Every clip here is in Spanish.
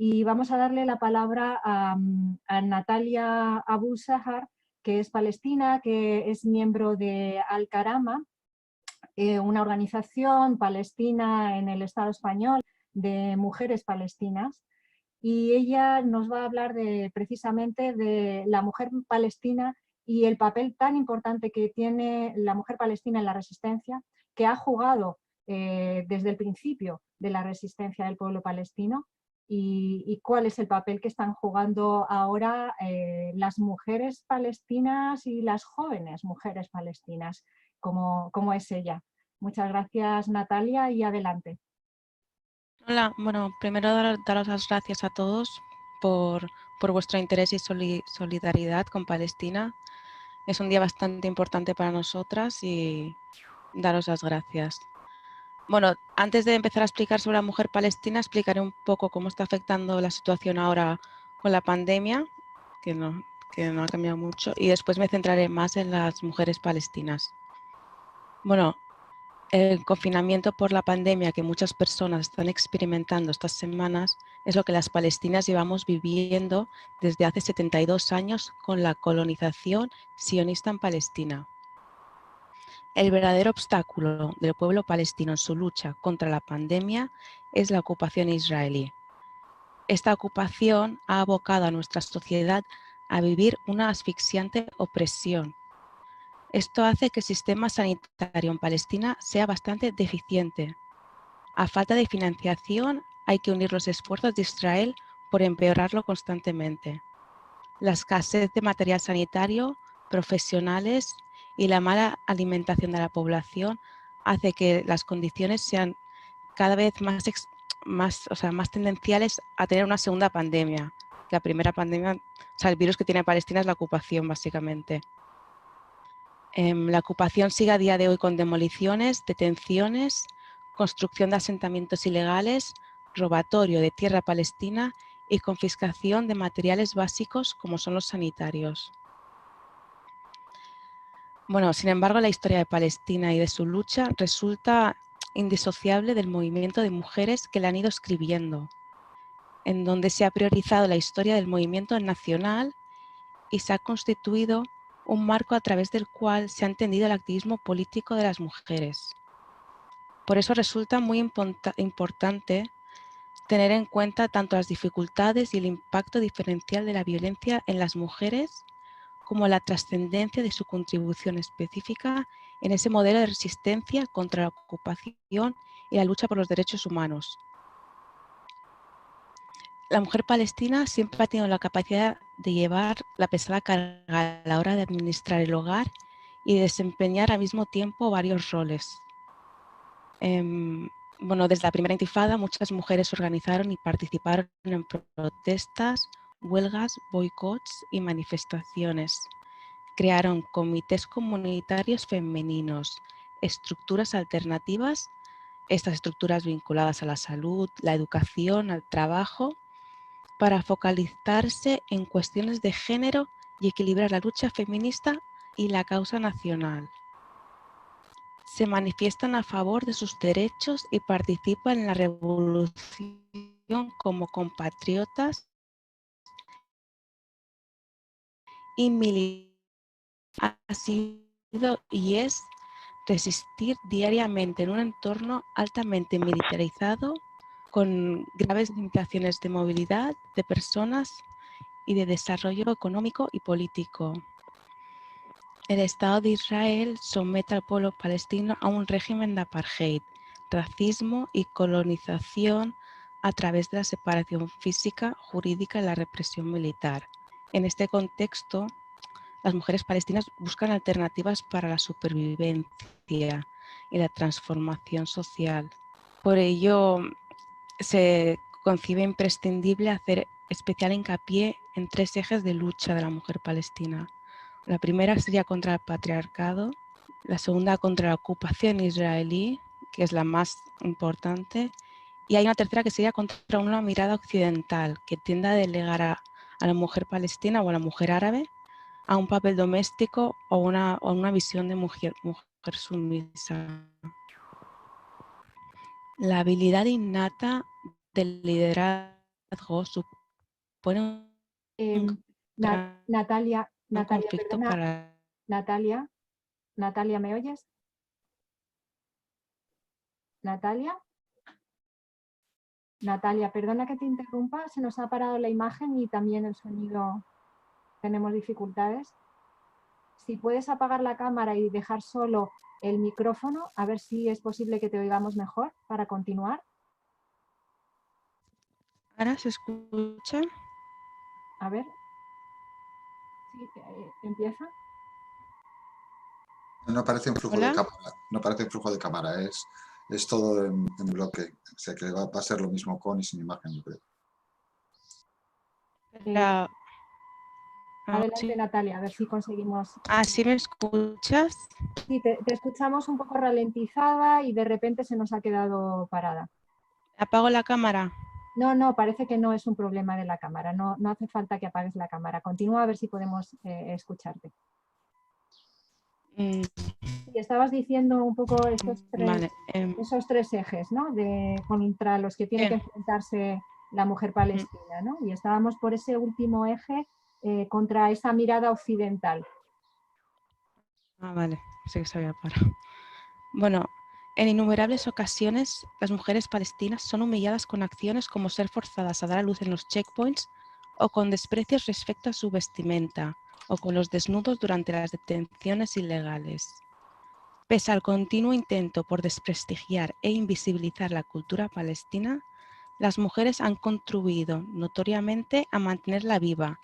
Y vamos a darle la palabra a Natalia Abu Sahar, que es palestina, que es miembro de Al-Karama, una organización palestina en el Estado español de mujeres palestinas. Y ella nos va a hablar precisamente de la mujer palestina y el papel tan importante que tiene la mujer palestina en la resistencia, que ha jugado desde el principio de la resistencia del pueblo palestino, y cuál es el papel que están jugando ahora las mujeres palestinas y las jóvenes mujeres palestinas, como es ella. Muchas gracias, Natalia, y adelante. Hola, bueno, primero daros las gracias a todos por vuestro interés y solidaridad con Palestina. Es un día bastante importante para nosotras y daros las gracias. Bueno, antes de empezar a explicar sobre la mujer palestina, explicaré un poco cómo está afectando la situación ahora con la pandemia, que no ha cambiado mucho, y después me centraré más en las mujeres palestinas. Bueno, el confinamiento por la pandemia que muchas personas están experimentando estas semanas es lo que las palestinas llevamos viviendo desde hace 72 años con la colonización sionista en Palestina. El verdadero obstáculo del pueblo palestino en su lucha contra la pandemia es la ocupación israelí. Esta ocupación ha abocado a nuestra sociedad a vivir una asfixiante opresión. Esto hace que el sistema sanitario en Palestina sea bastante deficiente. A falta de financiación, hay que unir los esfuerzos de Israel por empeorarlo constantemente. La escasez de material sanitario, profesionales y la mala alimentación de la población hace que las condiciones sean cada vez más tendenciales a tener una segunda pandemia. La primera pandemia, el virus que tiene Palestina es la ocupación, básicamente. La ocupación sigue a día de hoy con demoliciones, detenciones, construcción de asentamientos ilegales, robatorio de tierra palestina y confiscación de materiales básicos como son los sanitarios. Bueno, sin embargo, la historia de Palestina y de su lucha resulta indisociable del movimiento de mujeres que la han ido escribiendo, en donde se ha priorizado la historia del movimiento nacional y se ha constituido un marco a través del cual se ha entendido el activismo político de las mujeres. Por eso resulta muy importante tener en cuenta tanto las dificultades y el impacto diferencial de la violencia en las mujeres como la trascendencia de su contribución específica en ese modelo de resistencia contra la ocupación y la lucha por los derechos humanos. La mujer palestina siempre ha tenido la capacidad de llevar la pesada carga a la hora de administrar el hogar y desempeñar al mismo tiempo varios roles. Bueno, desde la primera intifada muchas mujeres se organizaron y participaron en protestas, huelgas, boicots y manifestaciones. Crearon comités comunitarios femeninos, estructuras alternativas, estas estructuras vinculadas a la salud, la educación, al trabajo, para focalizarse en cuestiones de género y equilibrar la lucha feminista y la causa nacional. Se manifiestan a favor de sus derechos y participan en la revolución como compatriotas y militantes. Ha sido y es resistir diariamente en un entorno altamente militarizado, con graves limitaciones de movilidad de personas y de desarrollo económico y político. El Estado de Israel somete al pueblo palestino a un régimen de apartheid, racismo y colonización a través de la separación física, jurídica y la represión militar. En este contexto, las mujeres palestinas buscan alternativas para la supervivencia y la transformación social. Por ello, se concibe imprescindible hacer especial hincapié en tres ejes de lucha de la mujer palestina. La primera sería contra el patriarcado, la segunda contra la ocupación israelí, que es la más importante, y hay una tercera que sería contra una mirada occidental que tiende a delegar a la mujer palestina o a la mujer árabe a un papel doméstico o una visión de mujer sumisa. La habilidad innata del liderazgo supone Em, un Natalia, Natalia, conflicto perdona, para... Natalia, Natalia, ¿me oyes? Natalia, Natalia, perdona que te interrumpa, se nos ha parado la imagen y también el sonido, tenemos dificultades. Si puedes apagar la cámara y dejar solo el micrófono, a ver si es posible que te oigamos mejor para continuar. ¿Ahora se escucha? A ver, sí, empieza. No parece un flujo de ¿Hola? cámara, no parece un flujo de cámara, es todo en bloque. O sea que va a ser lo mismo con y sin imagen, yo creo. La... Adelante, sí. Natalia, a ver si conseguimos. ¿Sí me escuchas? Sí, te escuchamos un poco ralentizada y de repente se nos ha quedado parada. ¿Apago la cámara? No, no, parece que no es un problema de la cámara, no, no hace falta que apagues la cámara. Continúa a ver si podemos escucharte. Mm, Y estabas diciendo un poco vale. esos tres ejes, ¿no? Contra los que tiene que Bien. enfrentarse la mujer palestina, ¿no? Y estábamos por ese último eje contra esa mirada occidental. Vale, sé que se había parado. Bueno, en innumerables ocasiones las mujeres palestinas son humilladas con acciones como ser forzadas a dar a luz en los checkpoints o con desprecios respecto a su vestimenta o con los desnudos durante las detenciones ilegales. Pese al continuo intento por desprestigiar e invisibilizar la cultura palestina, las mujeres han contribuido notoriamente a mantenerla viva,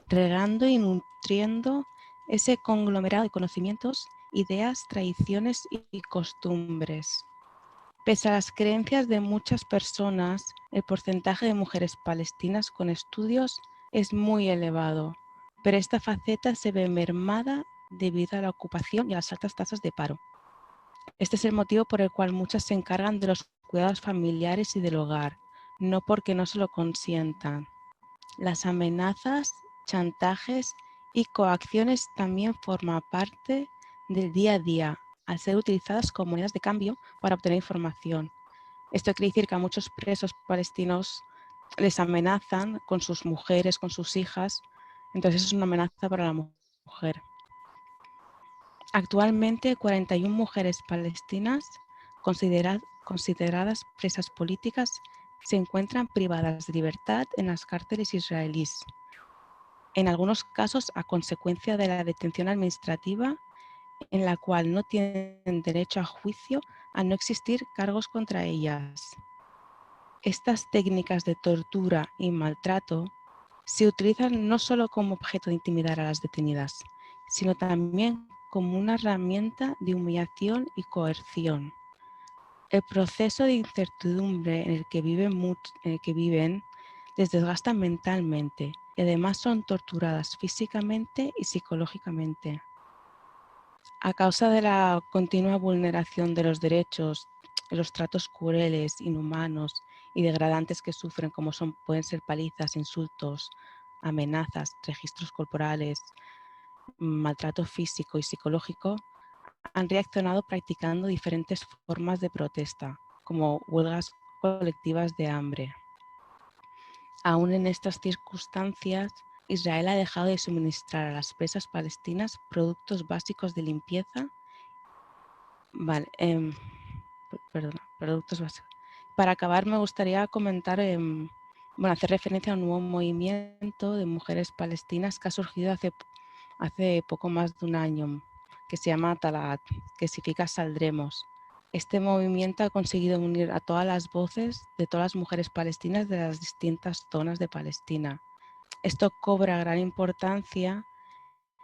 regando y nutriendo ese conglomerado de conocimientos, ideas, tradiciones y costumbres. Pese a las creencias de muchas personas, el porcentaje de mujeres palestinas con estudios es muy elevado, pero esta faceta se ve mermada debido a la ocupación y a las altas tasas de paro. Este es el motivo por el cual muchas se encargan de los cuidados familiares y del hogar, no porque no se lo consientan. Las amenazas, chantajes y coacciones también forman parte del día a día, al ser utilizadas como monedas de cambio para obtener información. Esto quiere decir que a muchos presos palestinos les amenazan con sus mujeres, con sus hijas, entonces es una amenaza para la mujer. Actualmente, 41 mujeres palestinas consideradas presas políticas se encuentran privadas de libertad en las cárceles israelíes, en algunos casos a consecuencia de la detención administrativa en la cual no tienen derecho a juicio al no existir cargos contra ellas. Estas técnicas de tortura y maltrato se utilizan no solo como objeto de intimidar a las detenidas, sino también como una herramienta de humillación y coerción. El proceso de incertidumbre en el que viven les desgasta mentalmente y además son torturadas físicamente y psicológicamente. A causa de la continua vulneración de los derechos, los tratos crueles, inhumanos y degradantes que sufren, como pueden ser palizas, insultos, amenazas, registros corporales, maltrato físico y psicológico, han reaccionado practicando diferentes formas de protesta, como huelgas colectivas de hambre. Aún en estas circunstancias, Israel ha dejado de suministrar a las presas palestinas productos básicos de limpieza. Productos básicos. Para acabar, me gustaría comentar, hacer referencia a un nuevo movimiento de mujeres palestinas que ha surgido hace poco más de un año, que se llama Talat, que significa Saldremos. Este movimiento ha conseguido unir a todas las voces de todas las mujeres palestinas de las distintas zonas de Palestina. Esto cobra gran importancia,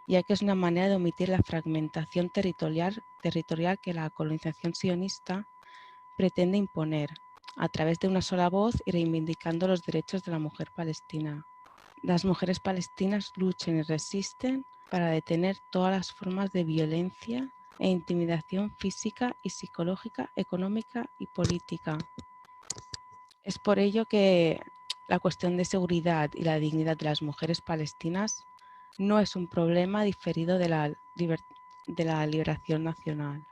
ya que es una manera de omitir la fragmentación territorial que la colonización sionista pretende imponer a través de una sola voz y reivindicando los derechos de la mujer palestina. Las mujeres palestinas luchan y resisten para detener todas las formas de violencia e intimidación física y psicológica, económica y política. Es por ello que la cuestión de seguridad y la dignidad de las mujeres palestinas no es un problema diferido de la liberación nacional.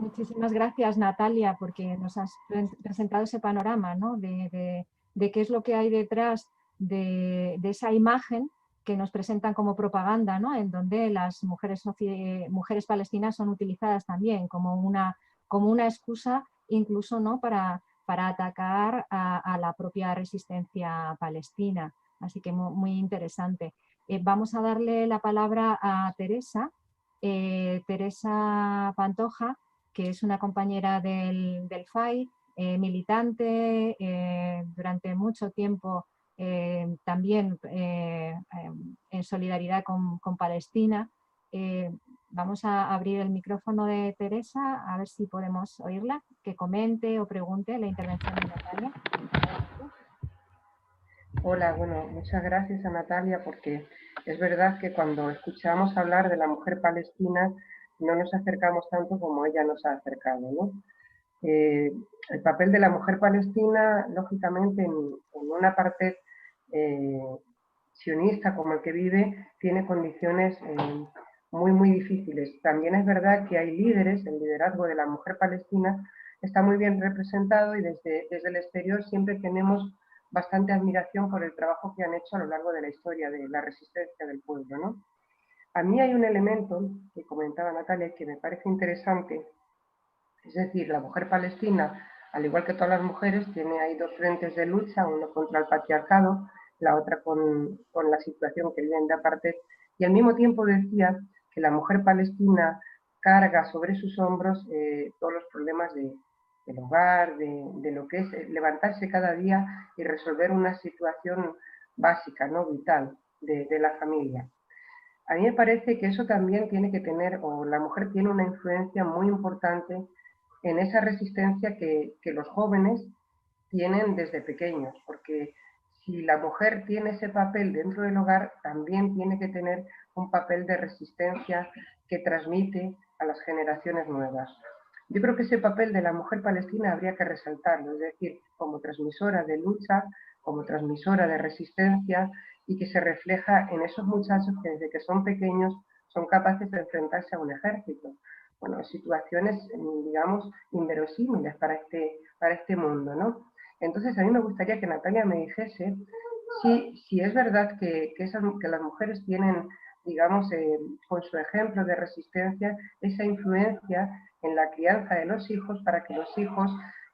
Muchísimas gracias, Natalia, porque nos has presentado ese panorama, ¿no? de qué es lo que hay detrás de esa imagen que nos presentan como propaganda, ¿no? En donde las mujeres palestinas son utilizadas también como una excusa, incluso, ¿no? para atacar a la propia resistencia palestina. Así que muy interesante. Vamos a darle la palabra a Teresa. Teresa Pantoja, que es una compañera del FAI, militante durante mucho tiempo también en solidaridad con Palestina. Vamos a abrir el micrófono de Teresa, a ver si podemos oírla, que comente o pregunte la intervención de Natalia. Hola, bueno, muchas gracias a Natalia, porque es verdad que cuando escuchamos hablar de la mujer palestina no nos acercamos tanto como ella nos ha acercado, ¿no? El papel de la mujer palestina, lógicamente, en una parte sionista como el que vive, tiene condiciones muy difíciles. También es verdad que hay líderes, el liderazgo de la mujer palestina está muy bien representado, y desde el exterior siempre tenemos bastante admiración por el trabajo que han hecho a lo largo de la historia de la resistencia del pueblo, ¿no? A mí hay un elemento que comentaba Natalia que me parece interesante, es decir, la mujer palestina, al igual que todas las mujeres, tiene ahí dos frentes de lucha, uno contra el patriarcado, la otra con la situación que viven de apartheid, y al mismo tiempo decía que la mujer palestina carga sobre sus hombros todos los problemas del hogar, de lo que es levantarse cada día y resolver una situación básica, ¿no? Vital, de la familia. A mí me parece que eso también tiene que tener, o la mujer tiene una influencia muy importante en esa resistencia que los jóvenes tienen desde pequeños, porque si la mujer tiene ese papel dentro del hogar, también tiene que tener un papel de resistencia que transmite a las generaciones nuevas. Yo creo que ese papel de la mujer palestina habría que resaltarlo, es decir, como transmisora de lucha, como transmisora de resistencia, y que se refleja en esos muchachos que desde que son pequeños son capaces de enfrentarse a un ejército. Bueno, situaciones, digamos, inverosímiles para este mundo, ¿no? Entonces, a mí me gustaría que Natalia me dijese si es verdad que las mujeres tienen, digamos, con su ejemplo de resistencia, esa influencia en la crianza de los hijos para que los hijos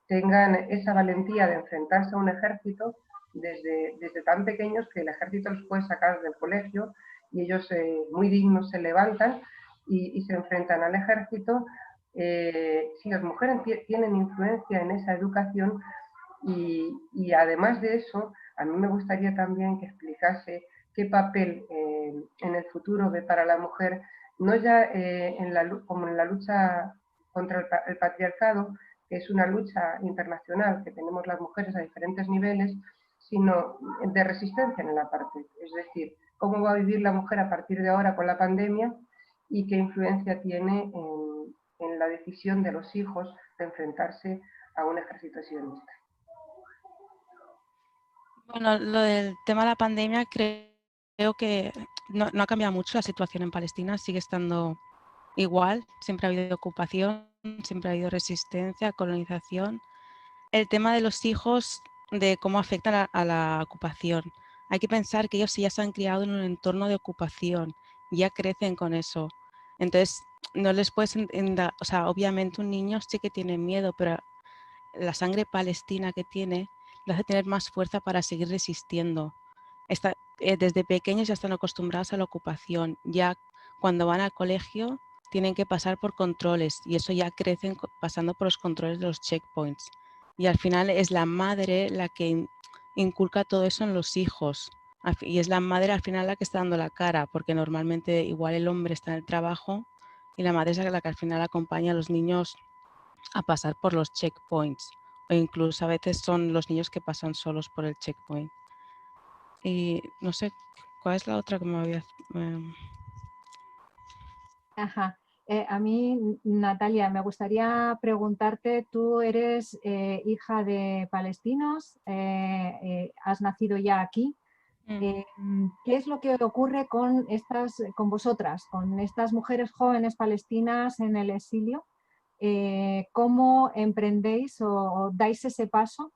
tengan esa valentía de enfrentarse a un ejército desde tan pequeños, que el ejército los puede sacar del colegio y ellos muy dignos se levantan y se enfrentan al ejército. Si las mujeres tienen influencia en esa educación, y además de eso, a mí me gustaría también que explicase qué papel en el futuro ve para la mujer, no ya como en la lucha contra el patriarcado, que es una lucha internacional que tenemos las mujeres a diferentes niveles, sino de resistencia en la parte. Es decir, cómo va a vivir la mujer a partir de ahora con la pandemia y qué influencia tiene en la decisión de los hijos de enfrentarse a un ejército sionista. Bueno, lo del tema de la pandemia, creo que no ha cambiado mucho la situación en Palestina, sigue estando igual, siempre ha habido ocupación, siempre ha habido resistencia, colonización. El tema de los hijos, de cómo afectan a la ocupación. Hay que pensar que ellos ya se han criado en un entorno de ocupación, ya crecen con eso. Entonces, no les puedes, o sea, obviamente un niño sí que tiene miedo, pero la sangre palestina que tiene le hace tener más fuerza para seguir resistiendo. Desde pequeños ya están acostumbrados a la ocupación, ya cuando van al colegio tienen que pasar por controles y eso ya crecen pasando por los controles de los checkpoints. Y al final es la madre la que inculca todo eso en los hijos. Y es la madre al final la que está dando la cara, porque normalmente igual el hombre está en el trabajo y la madre es la que al final acompaña a los niños a pasar por los checkpoints, o incluso a veces son los niños que pasan solos por el checkpoint. Y no sé, ¿cuál es la otra que me había... Ajá. A mí, Natalia, me gustaría preguntarte, tú eres hija de palestinos, has nacido ya aquí. ¿Qué es lo que ocurre con vosotras, con estas mujeres jóvenes palestinas en el exilio? ¿cómo emprendéis o dais ese paso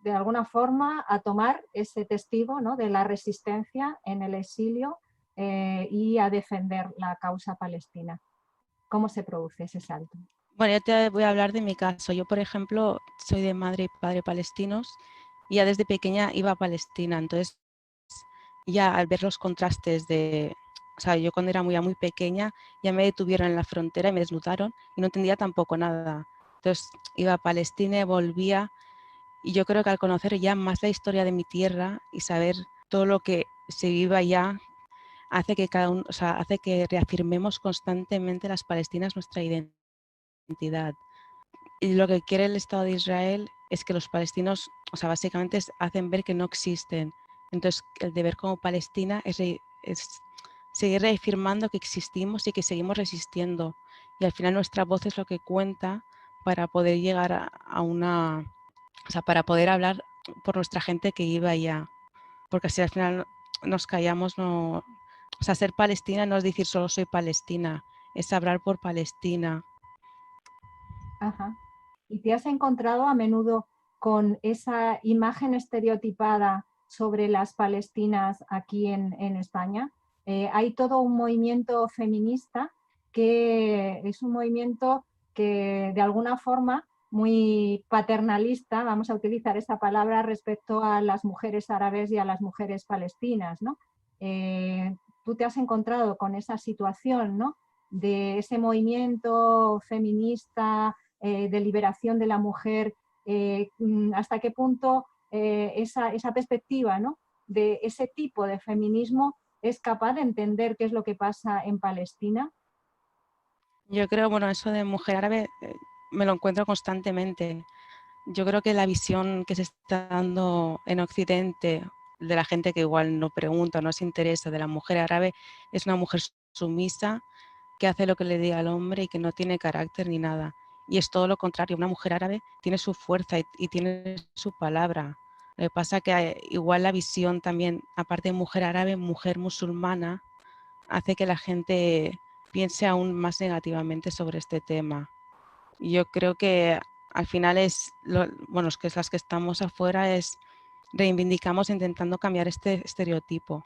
de alguna forma a tomar ese testigo, ¿no?, de la resistencia en el exilio y a defender la causa palestina? ¿Cómo se produce ese salto? Bueno, yo te voy a hablar de mi caso. Yo, por ejemplo, soy de madre y padre palestinos y ya desde pequeña iba a Palestina. Entonces, ya al ver los contrastes o sea, yo cuando era muy pequeña ya me detuvieron en la frontera y me desnudaron y no entendía tampoco nada. Entonces, iba a Palestina y volvía. Y yo creo que al conocer ya más la historia de mi tierra y saber todo lo que se vive allá, hace que o sea, hace que reafirmemos constantemente las palestinas nuestra identidad. Y lo que quiere el Estado de Israel es que los palestinos, o sea, básicamente hacen ver que no existen. Entonces, el deber como Palestina es seguir reafirmando que existimos y que seguimos resistiendo. Y al final nuestra voz es lo que cuenta para poder llegar a una, o sea, para poder hablar por nuestra gente que vive allá. Porque si al final nos callamos, no, o sea, ser palestina no es decir solo soy palestina, es hablar por Palestina. Ajá. ¿Y te has encontrado a menudo con esa imagen estereotipada sobre las palestinas aquí en España? Hay todo un movimiento feminista que es un movimiento que de alguna forma muy paternalista, vamos a utilizar esta palabra, respecto a las mujeres árabes y a las mujeres palestinas, ¿no? Tú te has encontrado con esa situación, ¿no?, de ese movimiento feminista, de liberación de la mujer, hasta qué punto esa perspectiva, ¿no?, de ese tipo de feminismo es capaz de entender qué es lo que pasa en Palestina. Yo creo, bueno, eso de mujer árabe me lo encuentro constantemente. Yo creo que la visión que se está dando en Occidente de la gente que igual no pregunta, no se interesa de la mujer árabe, es una mujer sumisa que hace lo que le diga al hombre y que no tiene carácter ni nada. Y es todo lo contrario, una mujer árabe tiene su fuerza y tiene su palabra. Lo que pasa que igual la visión también, aparte de mujer árabe, mujer musulmana, hace que la gente piense aún más negativamente sobre este tema. Y yo creo que al final bueno, es que las que estamos afuera reivindicamos intentando cambiar este estereotipo.